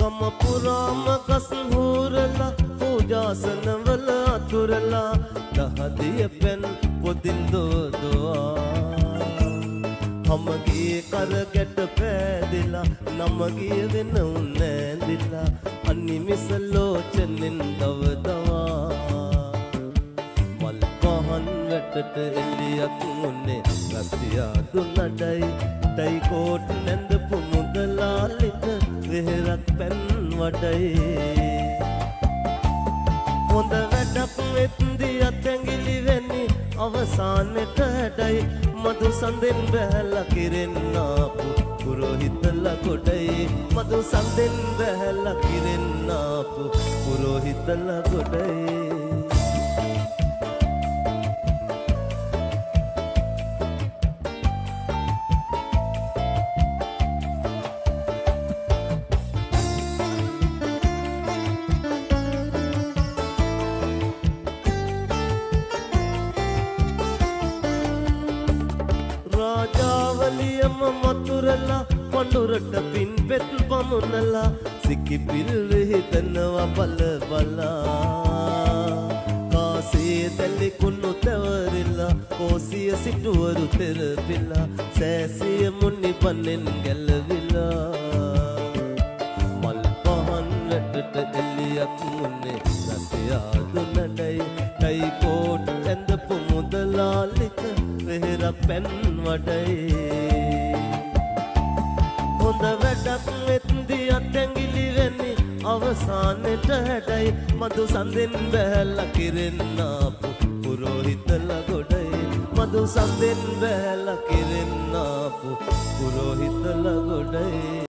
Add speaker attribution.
Speaker 1: ගම පුරාම ගස් හූරලා පූජාසන වල අතුරලා දහදිය පෙන් පොදින් දෝදවා හමගේ කරගැට පෑදිලා නමගේ වෙන උන්නෑදිලා අනිමිස ලෝචනෙන් දවදවා මල් පහන් වැටට එලියක් මුන්නේ රස්තියා දුන්නඩයි ටයි කෝට් නැඳපු මුදලාලිට වෙහෙරක් පැන් වඩයි හොඳ වැඩක් වෙත්දි අතැඟිලි වෙන්නේ අවසානෙට හැඩයි මදු සඳෙන් බැහැලා කිරෙන්නාපු පුරෝහිතලා ගොඩයි මදු සඳෙන් බැහැලා කිරෙන්නාපු පුරෝහිතලා ගොඩයි රාජාවලියම මතුරලා පඳුරට පින් පෙත් පමුණලා සිකිපිල් විහිදනවා බල බලා කාසේ තැලි කුණු තවරිලා කෝසිය සිටුවරු තෙරපිලා සෑසිය මුනි බන්නෙන් ගැලවිලා මල් පහන් වැටට එලියක් මුන්නේ රතියා දුන්නඩයි ටයි කෝට් ඇඳපු මුදලාලිට වෙහෙරක් පැන් වඩයි හොඳ වැඩක් වෙත්දි අතැඟිලි වෙන්නේ අවසානෙට හැඩයි මදු සඳෙන් බැහැලා කිරෙන්නාපු පුරෝහිතලා ගොඩයි මදු සඳෙන් බැහැලා කිරෙන්නාපු පුරෝහිතලා ගොඩයි